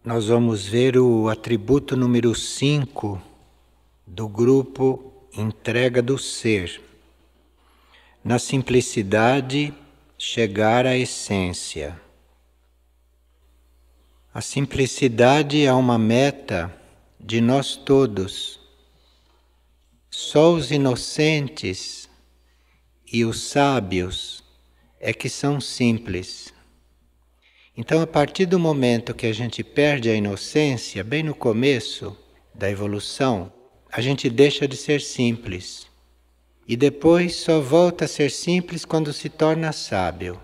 Nós vamos ver o atributo número 5 do grupo Entrega do Ser. Na simplicidade, chegar à essência. A simplicidade é uma meta de nós todos. Só os inocentes e os sábios é que são simples. Então, a partir do momento que a gente perde a inocência, bem no começo da evolução, a gente deixa de ser simples. E depois só volta a ser simples quando se torna sábio.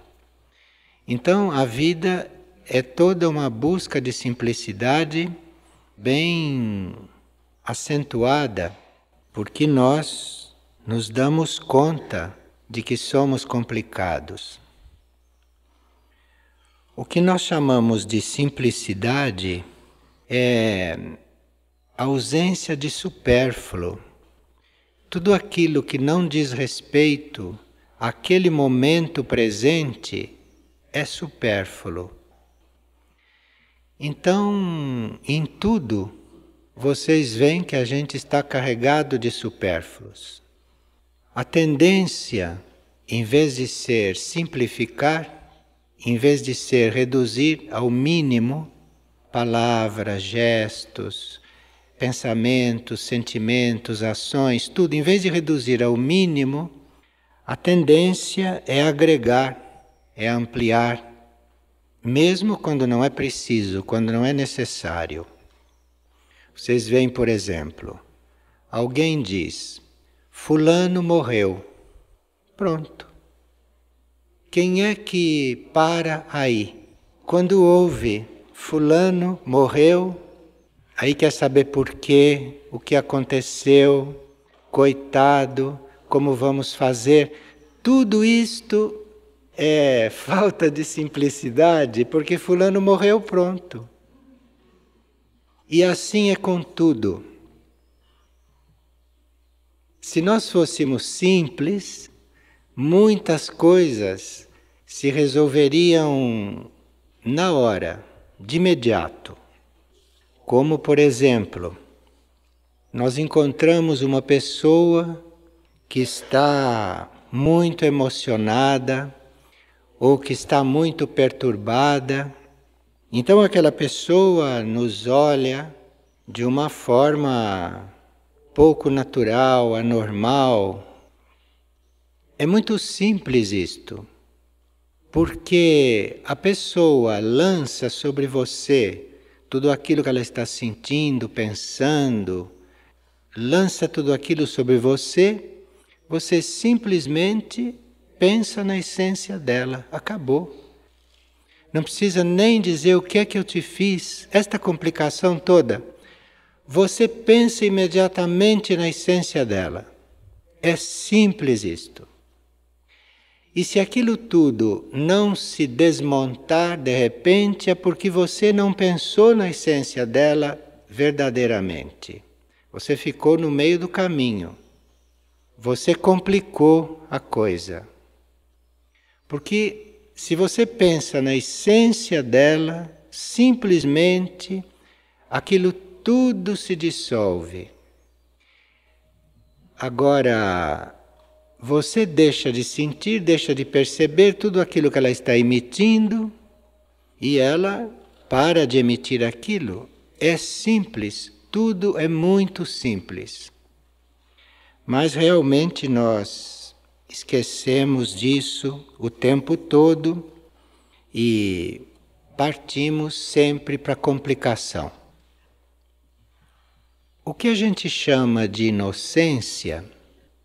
Então, a vida é toda uma busca de simplicidade bem acentuada, porque nós nos damos conta de que somos complicados. O que nós chamamos de simplicidade é a ausência de supérfluo. Tudo aquilo que não diz respeito àquele momento presente é supérfluo. Então, em tudo, vocês veem que a gente está carregado de supérfluos. A tendência, em vez de ser simplificar, em vez de ser reduzir ao mínimo palavras, gestos, pensamentos, sentimentos, ações, tudo, em vez de reduzir ao mínimo, a tendência é agregar, é ampliar, mesmo quando não é preciso, quando não é necessário. Vocês veem, por exemplo, alguém diz, fulano morreu. Pronto. Quem é que para aí? Quando ouve fulano morreu, aí quer saber por quê, o que aconteceu, coitado, como vamos fazer. Tudo isto é falta de simplicidade, porque fulano morreu, pronto. E assim é com tudo. Se nós fôssemos simples, muitas coisas se resolveriam na hora, de imediato. Como, por exemplo, nós encontramos uma pessoa que está muito emocionada ou que está muito perturbada. Então aquela pessoa nos olha de uma forma pouco natural, anormal. É muito simples isto, porque a pessoa lança sobre você tudo aquilo que ela está sentindo, pensando, lança tudo aquilo sobre você, você simplesmente pensa na essência dela, acabou. Não precisa nem dizer o que é que eu te fiz, esta complicação toda. Você pensa imediatamente na essência dela. É simples isto. E se aquilo tudo não se desmontar de repente, é porque você não pensou na essência dela verdadeiramente. Você ficou no meio do caminho. Você complicou a coisa. Porque se você pensa na essência dela, simplesmente aquilo tudo se dissolve. Agora, você deixa de sentir, deixa de perceber tudo aquilo que ela está emitindo e ela para de emitir aquilo. É simples, tudo é muito simples. Mas realmente nós esquecemos disso o tempo todo e partimos sempre para a complicação. O que a gente chama de inocência,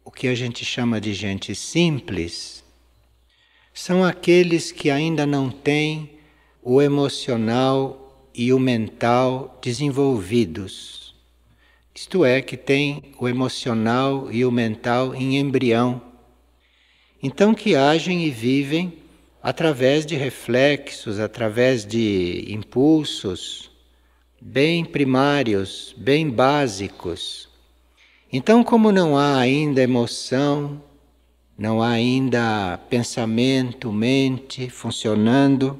o que a gente chama de gente simples, são aqueles que ainda não têm o emocional e o mental desenvolvidos. Isto é, que têm o emocional e o mental em embrião. Então que agem e vivem através de reflexos, através de impulsos bem primários, bem básicos. Então, como não há ainda emoção, não há ainda pensamento, mente funcionando,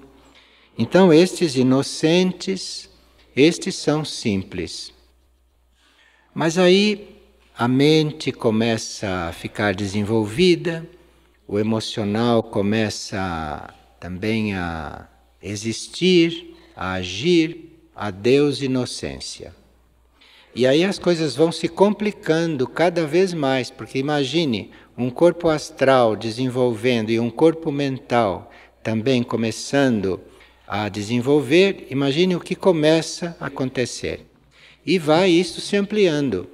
então estes inocentes Estes são simples. Mas aí a mente começa a ficar desenvolvida, o emocional começa também a existir, a agir, a Deus inocência. E aí as coisas vão se complicando cada vez mais, porque imagine um corpo astral desenvolvendo e um corpo mental também começando a desenvolver, imagine o que começa a acontecer. E vai isso se ampliando.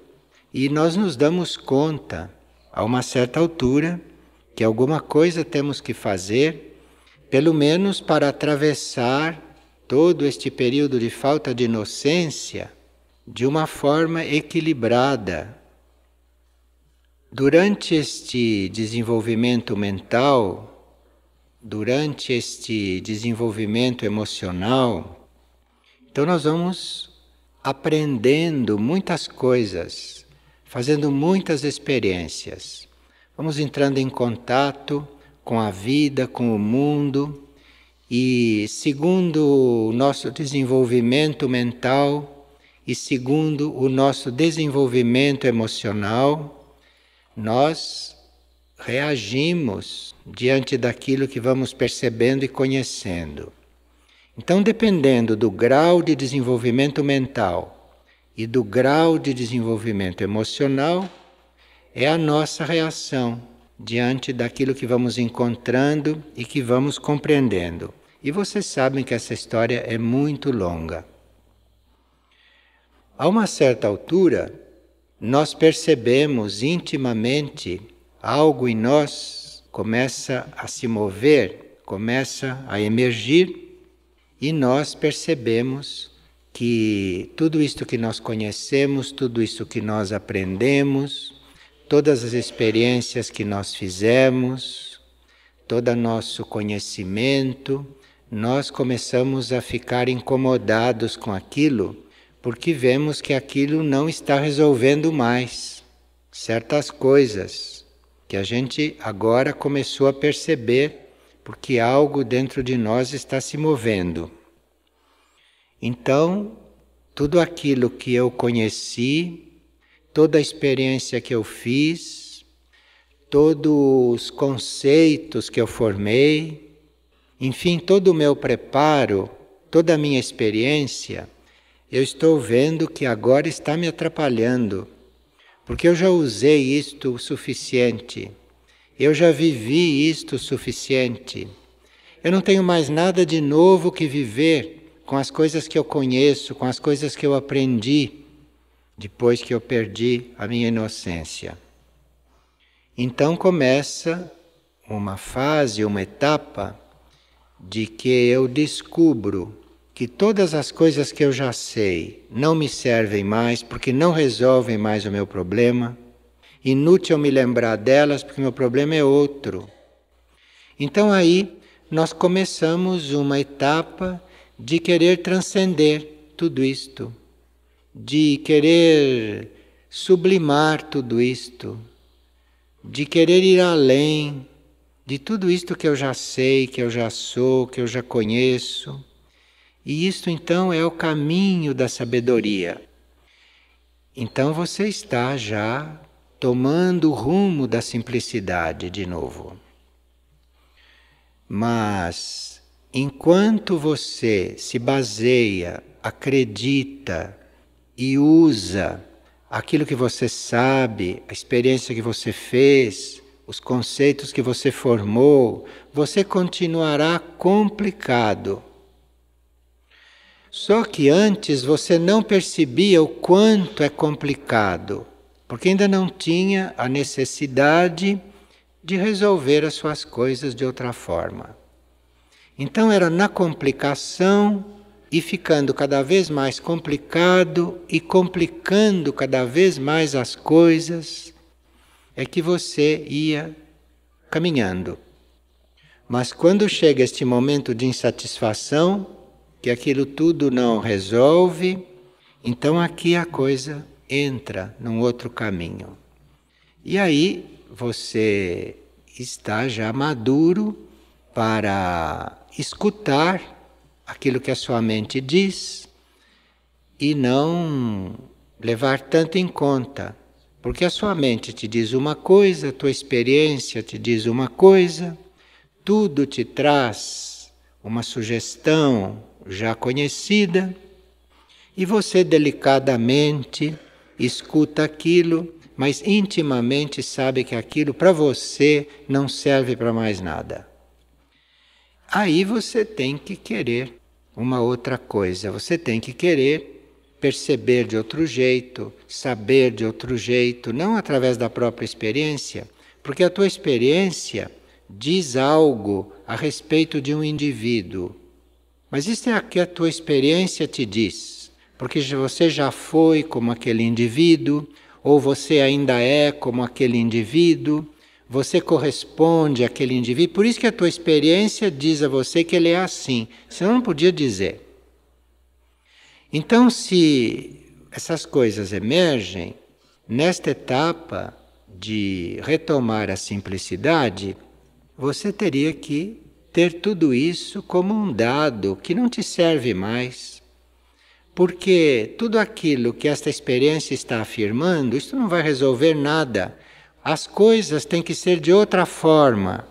E nós nos damos conta, a uma certa altura, que alguma coisa temos que fazer, pelo menos para atravessar todo este período de falta de inocência de uma forma equilibrada. Durante este desenvolvimento mental, durante este desenvolvimento emocional, então nós vamos aprendendo muitas coisas, fazendo muitas experiências. Vamos entrando em contato com a vida, com o mundo, e segundo o nosso desenvolvimento mental e segundo o nosso desenvolvimento emocional, nós reagimos diante daquilo que vamos percebendo e conhecendo. Então, dependendo do grau de desenvolvimento mental e do grau de desenvolvimento emocional, é a nossa reação diante daquilo que vamos encontrando e que vamos compreendendo. E vocês sabem que essa história é muito longa. A uma certa altura, nós percebemos intimamente algo em nós começa a se mover, começa a emergir, e nós percebemos que tudo isto que nós conhecemos, tudo isso que nós aprendemos, todas as experiências que nós fizemos, todo nosso conhecimento, nós começamos a ficar incomodados com aquilo, porque vemos que aquilo não está resolvendo mais certas coisas que a gente agora começou a perceber, porque algo dentro de nós está se movendo. Então, tudo aquilo que eu conheci, toda a experiência que eu fiz, todos os conceitos que eu formei, enfim, todo o meu preparo, toda a minha experiência, eu estou vendo que agora está me atrapalhando, porque eu já usei isto o suficiente, eu já vivi isto o suficiente, eu não tenho mais nada de novo que viver com as coisas que eu conheço, com as coisas que eu aprendi, depois que eu perdi a minha inocência. Então começa uma fase, uma etapa, de que eu descubro que todas as coisas que eu já sei não me servem mais, porque não resolvem mais o meu problema. Inútil eu me lembrar delas, porque meu problema é outro. Então aí nós começamos uma etapa de querer transcender tudo isto, de querer sublimar tudo isto, de querer ir além de tudo isto que eu já sei, que eu já sou, que eu já conheço. E isto então é o caminho da sabedoria. Então você está já tomando o rumo da simplicidade de novo. Mas enquanto você se baseia, acredita e usa aquilo que você sabe, a experiência que você fez, os conceitos que você formou, você continuará complicado. Só que antes você não percebia o quanto é complicado, porque ainda não tinha a necessidade de resolver as suas coisas de outra forma. Então era na complicação e ficando cada vez mais complicado e complicando cada vez mais as coisas, é que você ia caminhando. Mas quando chega este momento de insatisfação, que aquilo tudo não resolve, então aqui a coisa entra num outro caminho. E aí você está já maduro para escutar aquilo que a sua mente diz, e não levar tanto em conta. Porque a sua mente te diz uma coisa, a tua experiência te diz uma coisa, tudo te traz uma sugestão já conhecida, e você delicadamente escuta aquilo, mas intimamente sabe que aquilo para você não serve para mais nada. Aí você tem que querer uma outra coisa, você tem que querer perceber de outro jeito, saber de outro jeito, não através da própria experiência, porque a tua experiência diz algo a respeito de um indivíduo. Mas isso é o que a tua experiência te diz, porque você já foi como aquele indivíduo, ou você ainda é como aquele indivíduo, você corresponde àquele indivíduo, por isso que a tua experiência diz a você que ele é assim, senão não podia dizer. Então, se essas coisas emergem, nesta etapa de retomar a simplicidade, você teria que ter tudo isso como um dado que não te serve mais. Porque tudo aquilo que esta experiência está afirmando, isso não vai resolver nada. As coisas têm que ser de outra forma.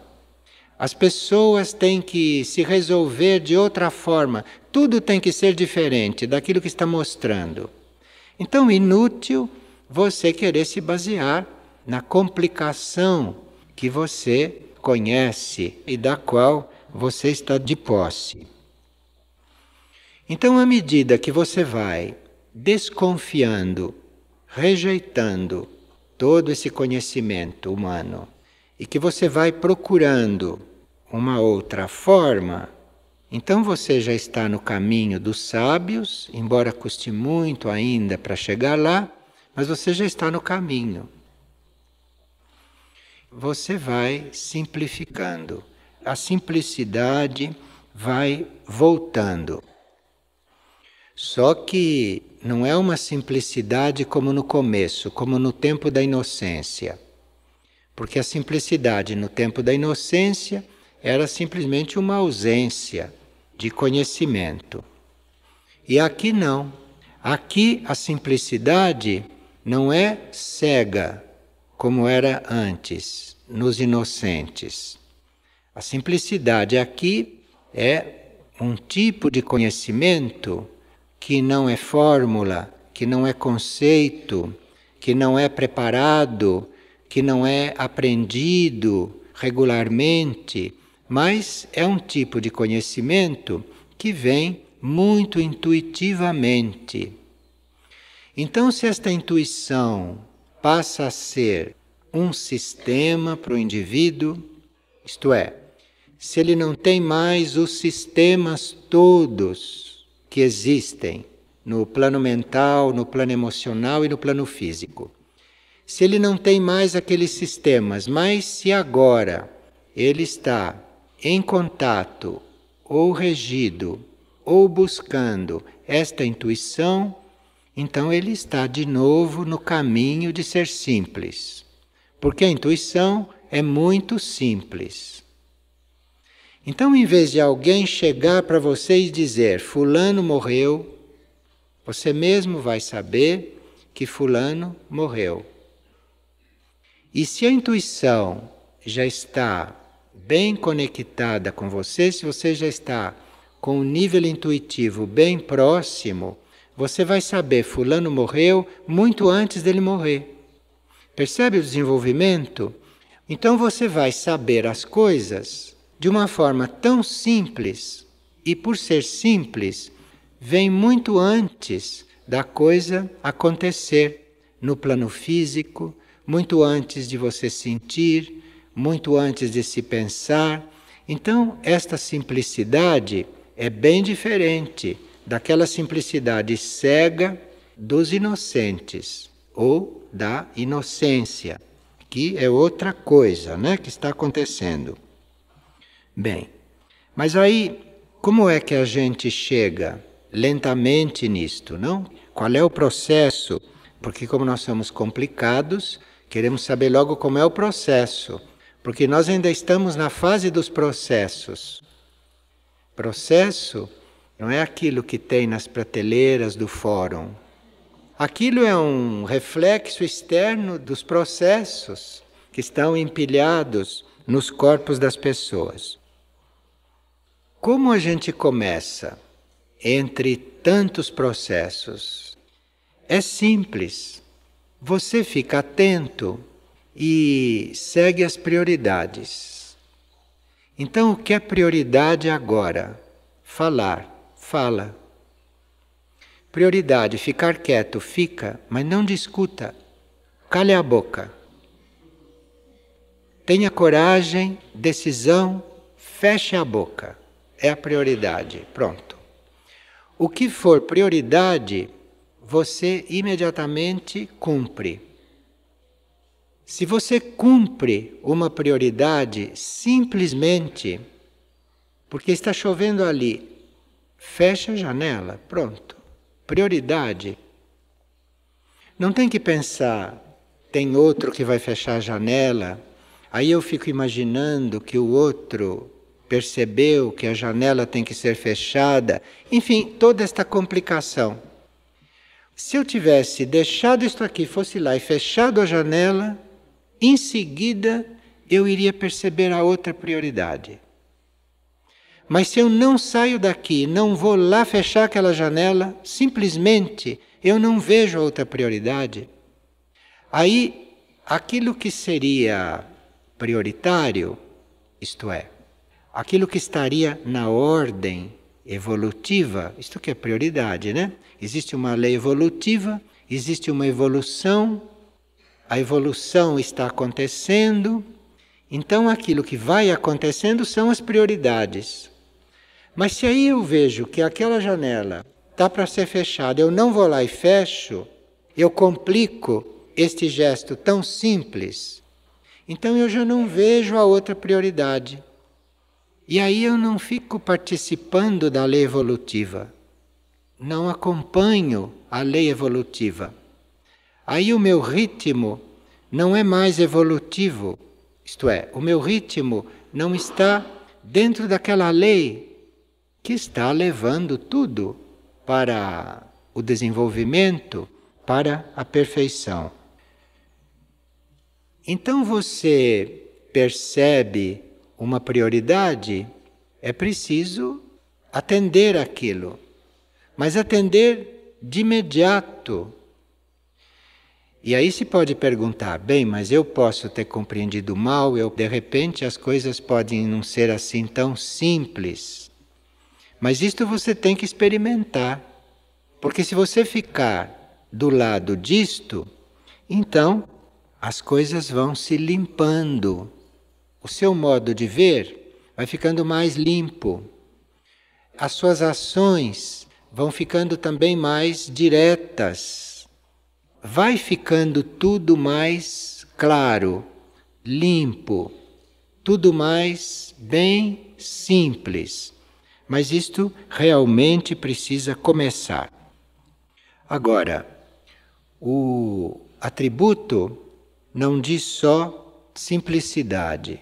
As pessoas têm que se resolver de outra forma. Tudo tem que ser diferente daquilo que está mostrando. Então, inútil você querer se basear na complicação que você conhece e da qual você está de posse. Então, à medida que você vai desconfiando, rejeitando todo esse conhecimento humano e que você vai procurando uma outra forma, então você já está no caminho dos sábios, embora custe muito ainda para chegar lá, mas você já está no caminho. Você vai simplificando, a simplicidade vai voltando. Só que não é uma simplicidade como no começo, como no tempo da inocência. Porque a simplicidade no tempo da inocência era simplesmente uma ausência de conhecimento. E aqui não. Aqui a simplicidade não é cega, como era antes, nos inocentes. A simplicidade aqui é um tipo de conhecimento que não é fórmula, que não é conceito, que não é preparado, que não é aprendido regularmente, mas é um tipo de conhecimento que vem muito intuitivamente. Então, se esta intuição passa a ser um sistema para o indivíduo, isto é, se ele não tem mais os sistemas todos que existem no plano mental, no plano emocional e no plano físico, se ele não tem mais aqueles sistemas, mas se agora ele está em contato ou regido ou buscando esta intuição, então ele está de novo no caminho de ser simples. Porque a intuição é muito simples. Então, em vez de alguém chegar para você e dizer, fulano morreu, você mesmo vai saber que fulano morreu. E se a intuição já está bem conectada com você, se você já está com um nível intuitivo bem próximo, você vai saber fulano morreu muito antes dele morrer. Percebe o desenvolvimento? Então você vai saber as coisas de uma forma tão simples, e por ser simples, vem muito antes da coisa acontecer no plano físico, muito antes de você sentir, muito antes de se pensar. Então, esta simplicidade é bem diferente daquela simplicidade cega dos inocentes, ou da inocência, que é outra coisa, né, que está acontecendo. Bem, mas aí, como é que a gente chega lentamente nisto, não? Qual é o processo? Porque como nós somos complicados, queremos saber logo como é o processo, porque nós ainda estamos na fase dos processos. Processo Não é aquilo que tem nas prateleiras do fórum. Aquilo é um reflexo externo dos processos que estão empilhados nos corpos das pessoas. Como a gente começa entre tantos processos? É simples. Você fica atento e segue as prioridades. Então, o que é prioridade agora? Falar. Fala. Prioridade, ficar quieto, fica, mas não discuta. Cale a boca. Tenha coragem, decisão, feche a boca. É a prioridade. Pronto. O que for prioridade, você imediatamente cumpre. Se você cumpre uma prioridade simplesmente porque está chovendo ali, fecha a janela, pronto. Prioridade. Não tem que pensar, tem outro que vai fechar a janela, aí eu fico imaginando que o outro percebeu que a janela tem que ser fechada. Enfim, toda esta complicação. Se eu tivesse deixado isto aqui, fosse lá e fechado a janela, em seguida eu iria perceber a outra prioridade. Mas se eu não saio daqui, não vou lá fechar aquela janela, simplesmente eu não vejo a outra prioridade. Aí, aquilo que seria prioritário, isto é, aquilo que estaria na ordem evolutiva, isto que é prioridade, né? Existe uma lei evolutiva, existe uma evolução, a evolução está acontecendo, então aquilo que vai acontecendo são as prioridades. Mas se aí eu vejo que aquela janela está para ser fechada, eu não vou lá e fecho, eu complico este gesto tão simples, então eu já não vejo a outra prioridade. E aí eu não fico participando da lei evolutiva, não acompanho a lei evolutiva. Aí o meu ritmo não é mais evolutivo, isto é, o meu ritmo não está dentro daquela lei que está levando tudo para o desenvolvimento, para a perfeição. Então você percebe uma prioridade, é preciso atender aquilo, mas atender de imediato. E aí se pode perguntar, bem, mas eu posso ter compreendido mal, de repente as coisas podem não ser assim tão simples. Mas isto você tem que experimentar, porque se você ficar do lado disto, então as coisas vão se limpando. O seu modo de ver vai ficando mais limpo. As suas ações vão ficando também mais diretas. Vai ficando tudo mais claro, limpo, tudo mais bem simples. Mas isto realmente precisa começar. Agora, o atributo não diz só simplicidade.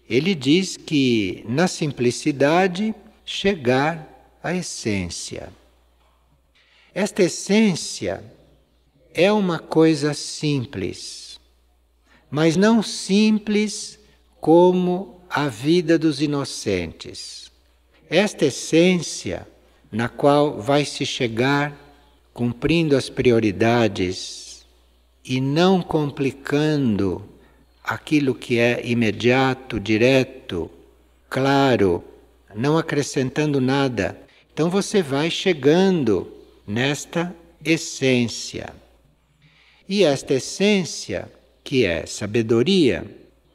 Ele diz que na simplicidade chegar à essência. Esta essência é uma coisa simples, mas não simples como a vida dos inocentes. Esta essência na qual vai se chegar cumprindo as prioridades e não complicando aquilo que é imediato, direto, claro, não acrescentando nada. Então você vai chegando nesta essência. E esta essência, que é sabedoria,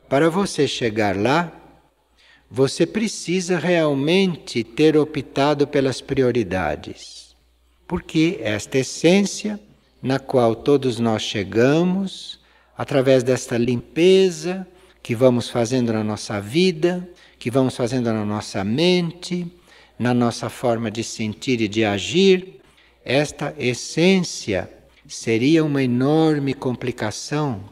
para você chegar lá, você precisa realmente ter optado pelas prioridades. Porque esta essência, na qual todos nós chegamos, através desta limpeza que vamos fazendo na nossa vida, que vamos fazendo na nossa mente, na nossa forma de sentir e de agir, esta essência seria uma enorme complicação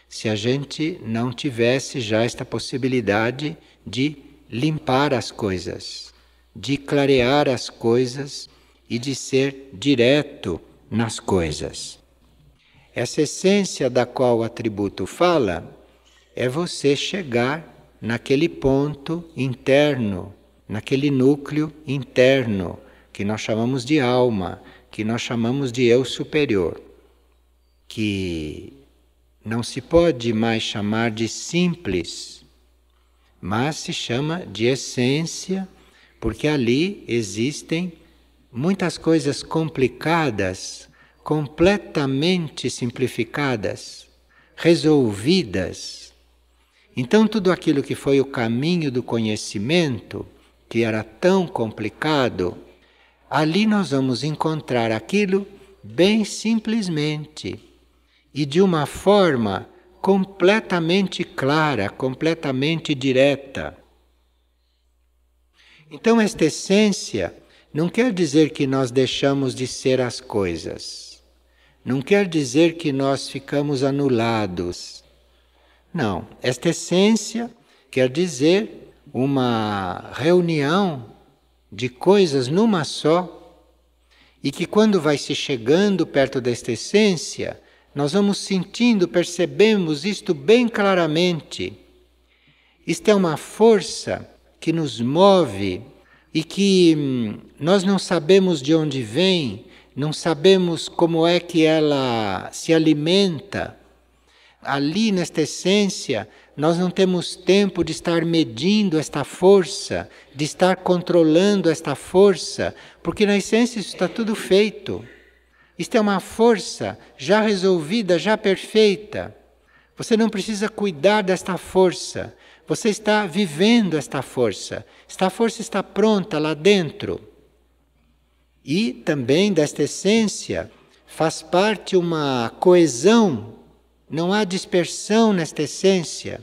se a gente não tivesse já esta possibilidade de limpar as coisas, de clarear as coisas e de ser direto nas coisas. Essa essência da qual o atributo fala é você chegar naquele ponto interno, naquele núcleo interno, que nós chamamos de alma, que nós chamamos de eu superior, que não se pode mais chamar de simples, mas se chama de essência, porque ali existem muitas coisas complicadas, completamente simplificadas, resolvidas. Então tudo aquilo que foi o caminho do conhecimento, que era tão complicado, ali nós vamos encontrar aquilo bem simplesmente e de uma forma completamente clara, completamente direta. Então esta essência não quer dizer que nós deixamos de ser as coisas, não quer dizer que nós ficamos anulados. Não, esta essência quer dizer uma reunião de coisas numa só, e que quando vai se chegando perto desta essência, nós vamos sentindo, percebemos isto bem claramente. Isto é uma força que nos move e que nós não sabemos de onde vem, não sabemos como é que ela se alimenta. Ali nesta essência, nós não temos tempo de estar medindo esta força, de estar controlando esta força, porque na essência isso está tudo feito. Isto é uma força já resolvida, já perfeita. Você não precisa cuidar desta força, você está vivendo esta força. Esta força está pronta lá dentro. E também desta essência faz parte uma coesão. Não há dispersão nesta essência.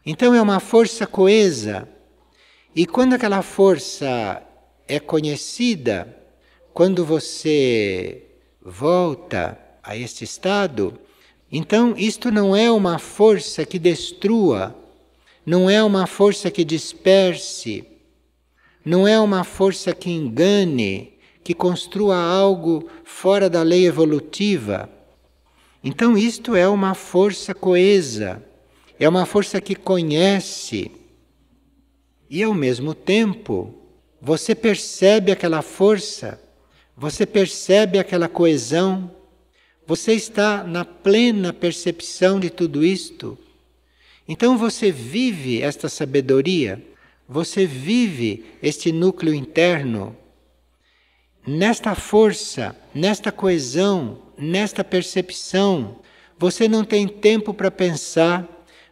Então é uma força coesa. E quando aquela força é conhecida, quando você volta a este estado, então isto não é uma força que destrua, não é uma força que disperse, não é uma força que engane, que construa algo fora da lei evolutiva. Então isto é uma força coesa, é uma força que conhece e ao mesmo tempo você percebe aquela força, você percebe aquela coesão, você está na plena percepção de tudo isto. Então você vive esta sabedoria, você vive este núcleo interno, nesta força, nesta coesão, nesta percepção. Você não tem tempo para pensar,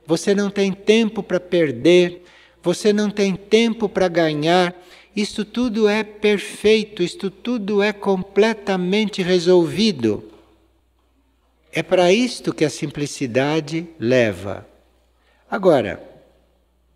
você não tem tempo para perder, você não tem tempo para ganhar. Isto tudo é perfeito, isto tudo é completamente resolvido. É para isto que a simplicidade leva. Agora,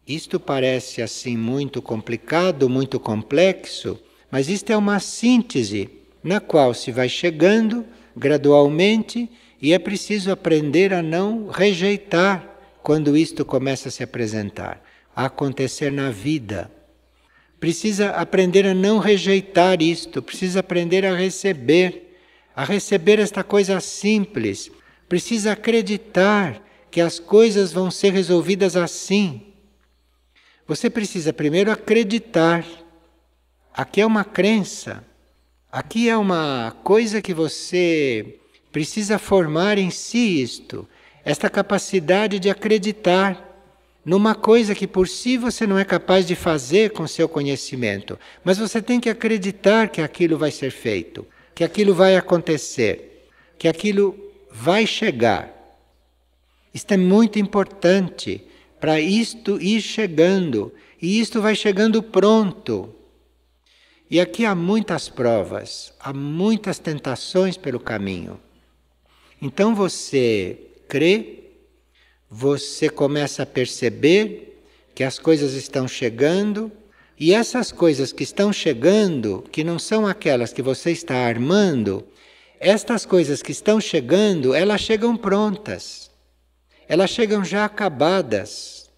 isto parece assim muito complicado, muito complexo, mas isto é uma síntese na qual se vai chegando gradualmente e é preciso aprender a não rejeitar quando isto começa a se apresentar, a acontecer na vida. Precisa aprender a não rejeitar isto, precisa aprender a receber esta coisa simples, precisa acreditar que as coisas vão ser resolvidas assim. Você precisa primeiro acreditar. Aqui é uma crença, aqui é uma coisa que você precisa formar em si isto, esta capacidade de acreditar numa coisa que por si você não é capaz de fazer com seu conhecimento, mas você tem que acreditar que aquilo vai ser feito, que aquilo vai acontecer, que aquilo vai chegar. Isto é muito importante para isto ir chegando, e isto vai chegando pronto. E aqui há muitas provas, há muitas tentações pelo caminho. Então você crê, você começa a perceber que as coisas estão chegando, e essas coisas que estão chegando, que não são aquelas que você está armando, estas coisas que estão chegando, elas chegam prontas, elas chegam já acabadas,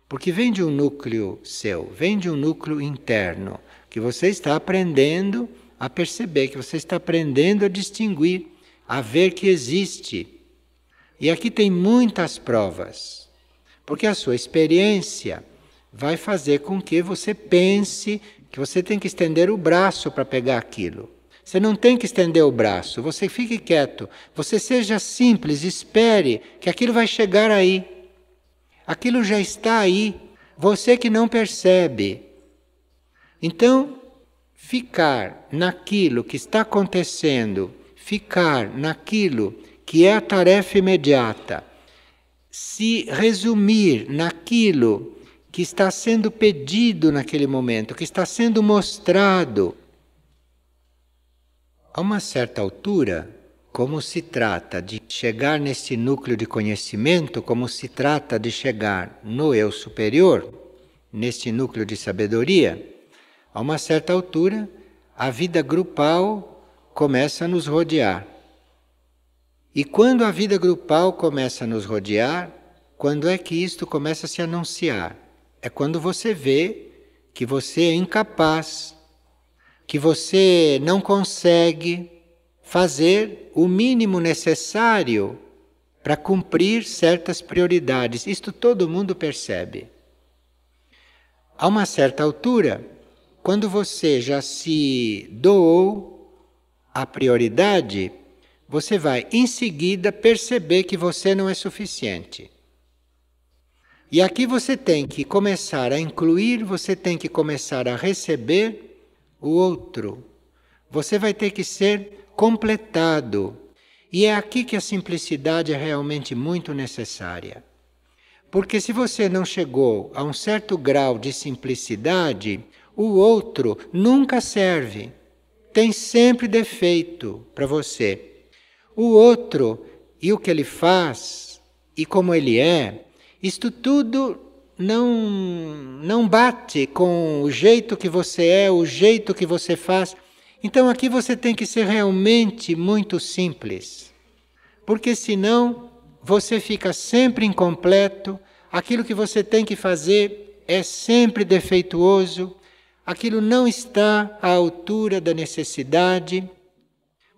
porque vem de um núcleo seu, vem de um núcleo interno, que você está aprendendo a perceber, que você está aprendendo a distinguir, a ver que existe. E aqui tem muitas provas, porque a sua experiência vai fazer com que você pense que você tem que estender o braço para pegar aquilo. Você não tem que estender o braço, você fique quieto, você seja simples, espere que aquilo vai chegar aí. Aquilo já está aí, você que não percebe. Então, ficar naquilo que está acontecendo, ficar naquilo que é a tarefa imediata, se resumir naquilo que está sendo pedido naquele momento, que está sendo mostrado. A uma certa altura, como se trata de chegar nesse núcleo de conhecimento, como se trata de chegar no eu superior, neste núcleo de sabedoria, a uma certa altura, a vida grupal começa a nos rodear. E quando a vida grupal começa a nos rodear, quando é que isto começa a se anunciar? É quando você vê que você é incapaz, que você não consegue fazer o mínimo necessário para cumprir certas prioridades. Isto todo mundo percebe. A uma certa altura, quando você já se doou à prioridade, você vai em seguida perceber que você não é suficiente. E aqui você tem que começar a incluir, você tem que começar a receber o outro. Você vai ter que ser completado. E é aqui que a simplicidade é realmente muito necessária. Porque se você não chegou a um certo grau de simplicidade, o outro nunca serve. Tem sempre defeito para você. O outro e o que ele faz e como ele é, isto tudo não bate com o jeito que você é, o jeito que você faz. Então aqui você tem que ser realmente muito simples, porque senão você fica sempre incompleto, aquilo que você tem que fazer é sempre defeituoso, aquilo não está à altura da necessidade,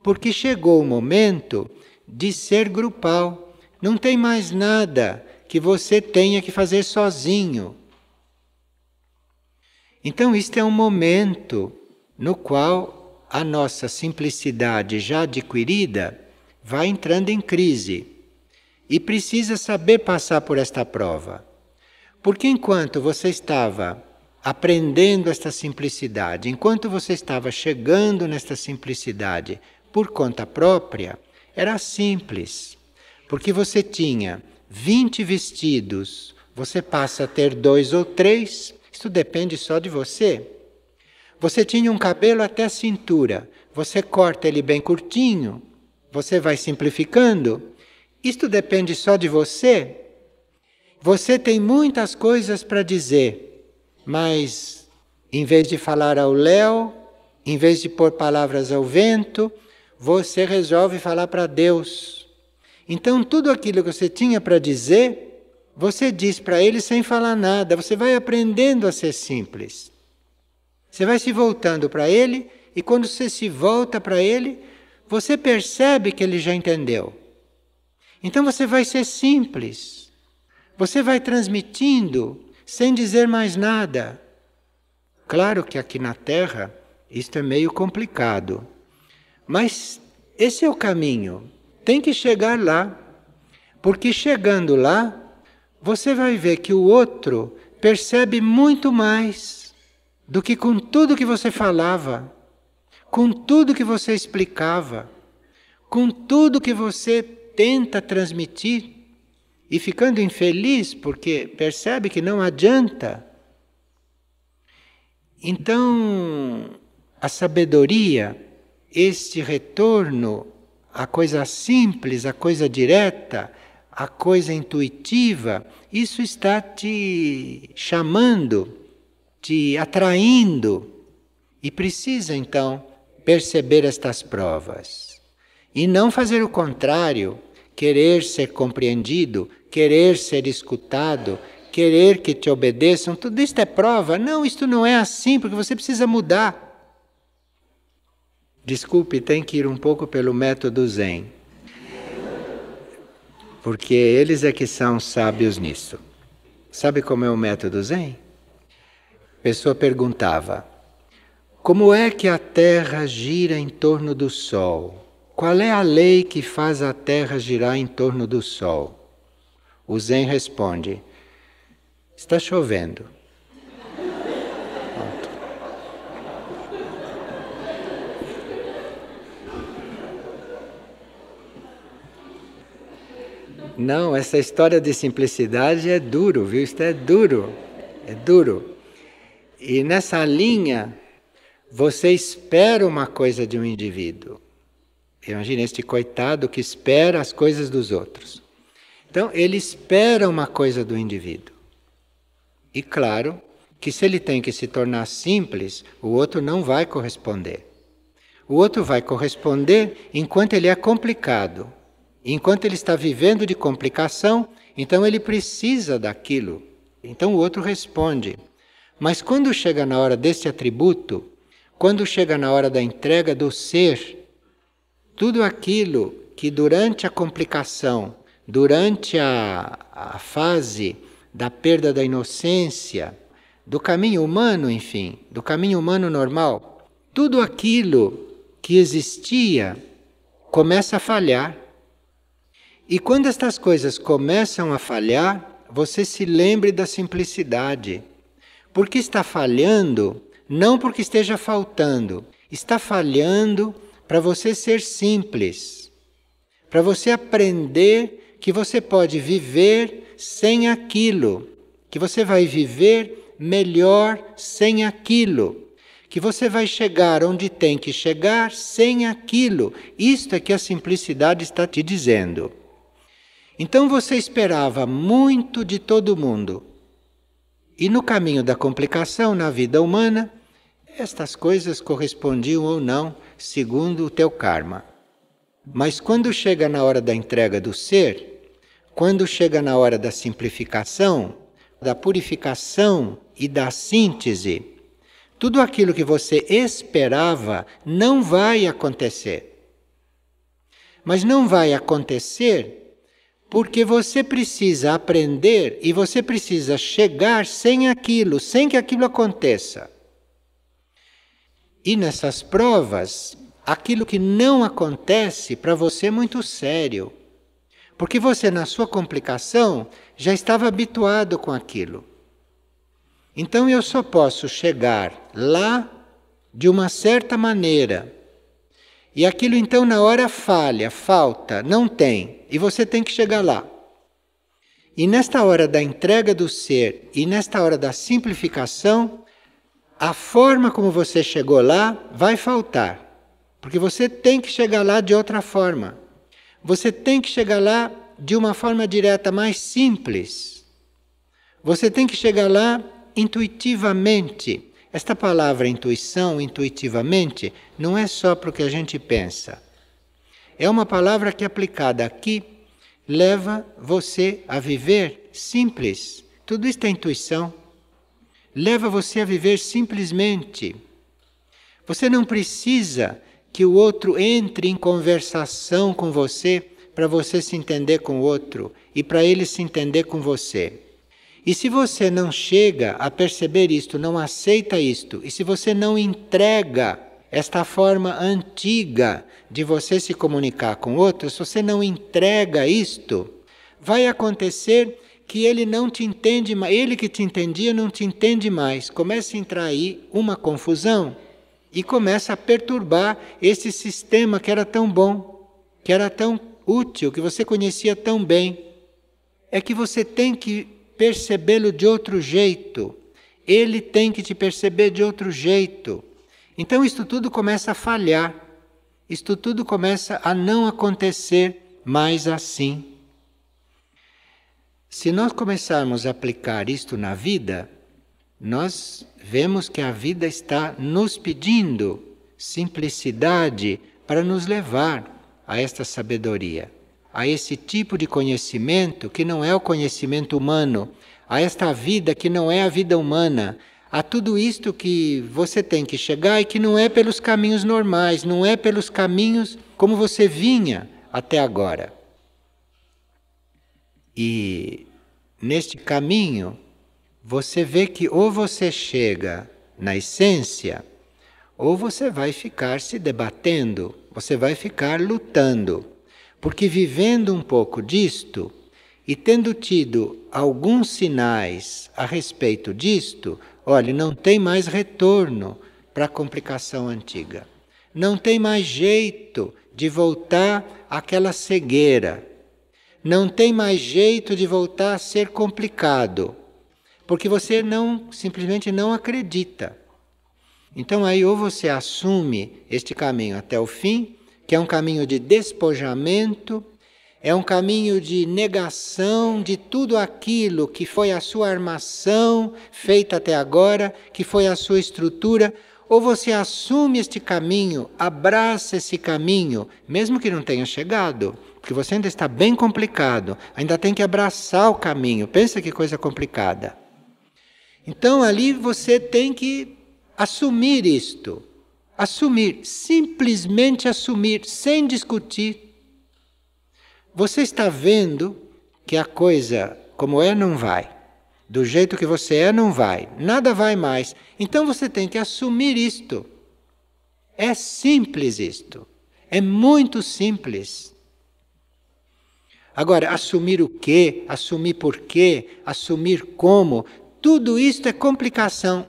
porque chegou o momento de ser grupal, não tem mais nada que você tenha que fazer sozinho. Então, este é um momento no qual a nossa simplicidade já adquirida vai entrando em crise e precisa saber passar por esta prova. Porque enquanto você estava aprendendo esta simplicidade, enquanto você estava chegando nesta simplicidade por conta própria, era simples, porque você tinha 20 vestidos, você passa a ter 2 ou 3, isso depende só de você. Você tinha um cabelo até a cintura, você corta ele bem curtinho, você vai simplificando, isto depende só de você. Você tem muitas coisas para dizer, mas em vez de falar ao léu, em vez de pôr palavras ao vento, você resolve falar para Deus. Então, tudo aquilo que você tinha para dizer, você diz para Ele sem falar nada. Você vai aprendendo a ser simples. Você vai se voltando para Ele, e quando você se volta para Ele, você percebe que Ele já entendeu. Então, você vai ser simples. Você vai transmitindo sem dizer mais nada. Claro que aqui na Terra, isto é meio complicado. Mas esse é o caminho. Tem que chegar lá, porque chegando lá, você vai ver que o outro percebe muito mais do que com tudo que você falava, com tudo que você explicava, com tudo que você tenta transmitir, e ficando infeliz porque percebe que não adianta. Então, a sabedoria, este retorno à coisa simples, à coisa direta, à coisa intuitiva, isso está te chamando, te atraindo. E precisa, então, perceber estas provas. E não fazer o contrário, querer ser compreendido, querer ser escutado, querer que te obedeçam, tudo isto é prova. Não, isto não é assim, porque você precisa mudar. Desculpe, tem que ir um pouco pelo método Zen, porque eles é que são sábios nisso. Sabe como é o método Zen? A pessoa perguntava: como é que a Terra gira em torno do Sol? Qual é a lei que faz a Terra girar em torno do Sol? O Zen responde: está chovendo. Pronto. Não, essa história de simplicidade é duro, viu? Isto é duro, é duro. E nessa linha, você espera uma coisa de um indivíduo. Imagina este coitado que espera as coisas dos outros. Então, ele espera uma coisa do indivíduo. E claro que se ele tem que se tornar simples, o outro não vai corresponder. O outro vai corresponder enquanto ele é complicado. Enquanto ele está vivendo de complicação, então ele precisa daquilo. Então o outro responde. Mas quando chega na hora desse atributo, quando chega na hora da entrega do ser, tudo aquilo que durante a complicação, durante a fase da perda da inocência, do caminho humano, enfim, do caminho humano normal, tudo aquilo que existia começa a falhar. E quando estas coisas começam a falhar, você se lembre da simplicidade. Porque está falhando, não porque esteja faltando, está falhando para você ser simples, para você aprender que você pode viver sem aquilo, que você vai viver melhor sem aquilo, que você vai chegar onde tem que chegar sem aquilo. Isto é que a simplicidade está te dizendo. Então você esperava muito de todo mundo. E no caminho da complicação na vida humana, estas coisas correspondiam ou não, segundo o teu karma. Mas quando chega na hora da entrega do ser, quando chega na hora da simplificação, da purificação e da síntese, tudo aquilo que você esperava não vai acontecer. Mas não vai acontecer porque você precisa aprender e você precisa chegar sem aquilo, sem que aquilo aconteça. E nessas provas, aquilo que não acontece para você é muito sério. Porque você, na sua complicação, já estava habituado com aquilo. Então eu só posso chegar lá de uma certa maneira. E aquilo então na hora falha, falta, não tem. E você tem que chegar lá. E nesta hora da entrega do ser e nesta hora da simplificação, a forma como você chegou lá vai faltar. Porque você tem que chegar lá de outra forma. Você tem que chegar lá de uma forma direta, mais simples. Você tem que chegar lá intuitivamente. Esta palavra intuição, intuitivamente, não é só para o que a gente pensa. É uma palavra que aplicada aqui leva você a viver simples. Tudo isso é intuição. Leva você a viver simplesmente. Você não precisa que o outro entre em conversação com você para você se entender com o outro e para ele se entender com você. E se você não chega a perceber isto, não aceita isto, e se você não entrega esta forma antiga de você se comunicar com outros, se você não entrega isto, vai acontecer que ele não te entende mais, ele que te entendia não te entende mais. Começa a entrar aí uma confusão e começa a perturbar esse sistema que era tão bom, que era tão útil, que você conhecia tão bem. É que você tem que percebê-lo de outro jeito. Ele tem que te perceber de outro jeito. Então isto tudo começa a falhar. Isto tudo começa a não acontecer mais assim. Se nós começarmos a aplicar isto na vida, nós vemos que a vida está nos pedindo simplicidade para nos levar a esta sabedoria, a esse tipo de conhecimento que não é o conhecimento humano, a esta vida que não é a vida humana, a tudo isto que você tem que chegar e que não é pelos caminhos normais, não é pelos caminhos como você vinha até agora. E neste caminho, você vê que ou você chega na essência, ou você vai ficar se debatendo, você vai ficar lutando. Porque vivendo um pouco disto, e tendo tido alguns sinais a respeito disto, olha, não tem mais retorno para a complicação antiga. Não tem mais jeito de voltar àquela cegueira. Não tem mais jeito de voltar a ser complicado. Porque você simplesmente não acredita. Então aí ou você assume este caminho até o fim, que é um caminho de despojamento, é um caminho de negação de tudo aquilo que foi a sua armação feita até agora, que foi a sua estrutura, ou você assume este caminho, abraça esse caminho, mesmo que não tenha chegado, porque você ainda está bem complicado, ainda tem que abraçar o caminho, pensa que coisa complicada. Então ali você tem que assumir isto, assumir, simplesmente assumir, sem discutir. Você está vendo que a coisa como é não vai, do jeito que você é não vai, nada vai mais. Então você tem que assumir isto. É simples isto, é muito simples. Agora, assumir o quê, assumir por quê, assumir como, tudo isto é complicação.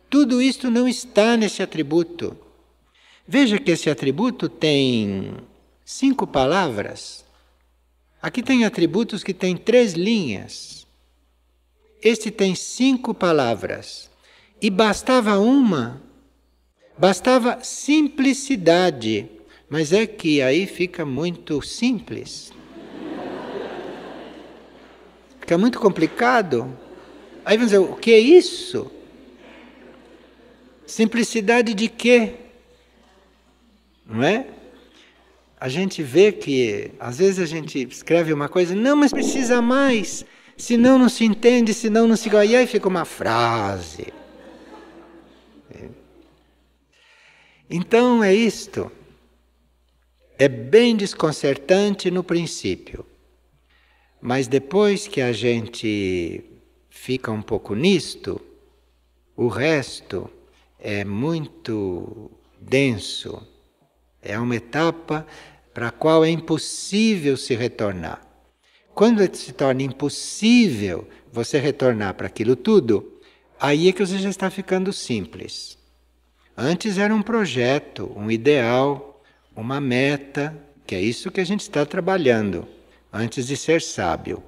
Tudo isto não está nesse atributo. Veja que esse atributo tem 5 palavras. Aqui tem atributos que têm 3 linhas. Este tem 5 palavras. E bastava uma. Bastava simplicidade. Mas é que aí fica muito simples. Fica muito complicado. Aí vamos dizer, o que é isso? Simplicidade de quê? Não é? A gente vê que, às vezes a gente escreve uma coisa, não, mas precisa mais, senão não se entende, senão não se... E aí fica uma frase. Então é isto. É bem desconcertante no princípio, mas depois que a gente fica um pouco nisto, o resto é muito denso, é uma etapa para a qual é impossível se retornar. Quando se torna impossível você retornar para aquilo tudo, aí é que você já está ficando simples. Antes era um projeto, um ideal, uma meta, que é isso que a gente está trabalhando, antes de ser sábio,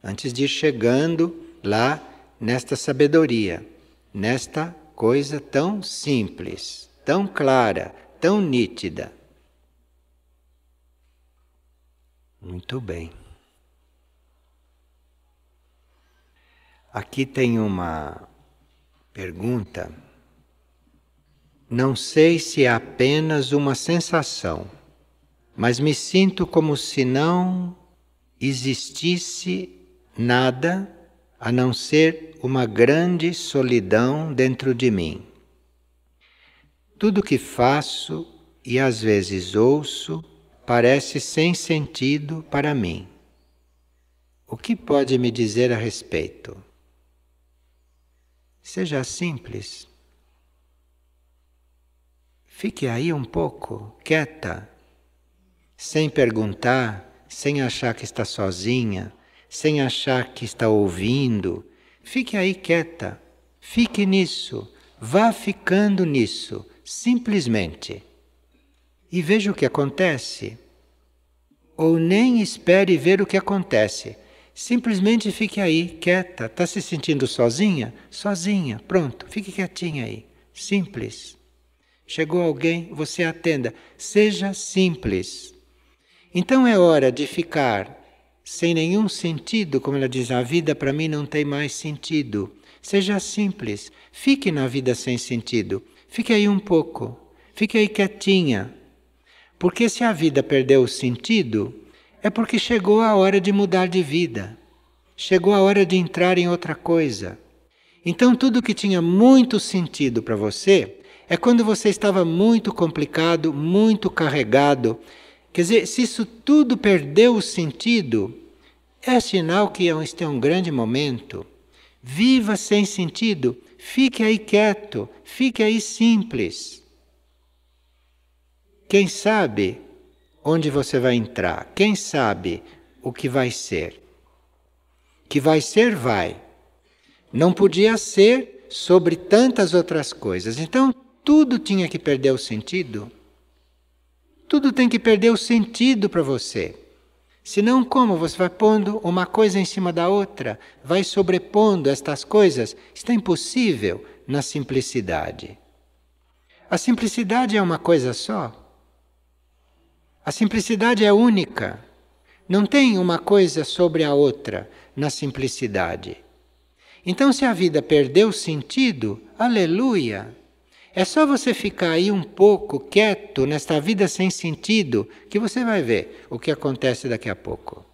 antes de ir chegando lá nesta sabedoria, nesta coisa tão simples, tão clara, tão nítida. Muito bem. Aqui tem uma pergunta. Não sei se é apenas uma sensação, mas me sinto como se não existisse nada a não ser uma grande solidão dentro de mim. Tudo que faço e às vezes ouço parece sem sentido para mim. O que pode me dizer a respeito? Seja simples. Fique aí um pouco, quieta, sem perguntar, sem achar que está sozinha, sem achar que está ouvindo. Fique aí quieta, fique nisso, vá ficando nisso, simplesmente. E veja o que acontece. Ou nem espere ver o que acontece. Simplesmente fique aí, quieta. Está se sentindo sozinha? Sozinha, pronto, fique quietinha aí. Simples. Chegou alguém, você atenda. Seja simples. Então é hora de ficar sem nenhum sentido, como ela diz, a vida para mim não tem mais sentido. Seja simples. Fique na vida sem sentido. Fique aí um pouco. Fique aí quietinha. Porque se a vida perdeu o sentido, é porque chegou a hora de mudar de vida. chegou a hora de entrar em outra coisa. Então tudo que tinha muito sentido para você é quando você estava muito complicado, muito carregado. Quer dizer, se isso tudo perdeu o sentido, é sinal que este é um grande momento. Viva sem sentido, fique aí quieto, fique aí simples. Quem sabe onde você vai entrar? Quem sabe o que vai ser? Que vai ser, vai. Não podia ser sobre tantas outras coisas. Então, tudo tinha que perder o sentido. Tudo tem que perder o sentido para você. Senão, como você vai pondo uma coisa em cima da outra? Vai sobrepondo estas coisas? Isso é impossível na simplicidade. A simplicidade é uma coisa só. A simplicidade é única. Não tem uma coisa sobre a outra na simplicidade. Então, se a vida perdeu sentido, aleluia! É só você ficar aí um pouco quieto nesta vida sem sentido que você vai ver o que acontece daqui a pouco.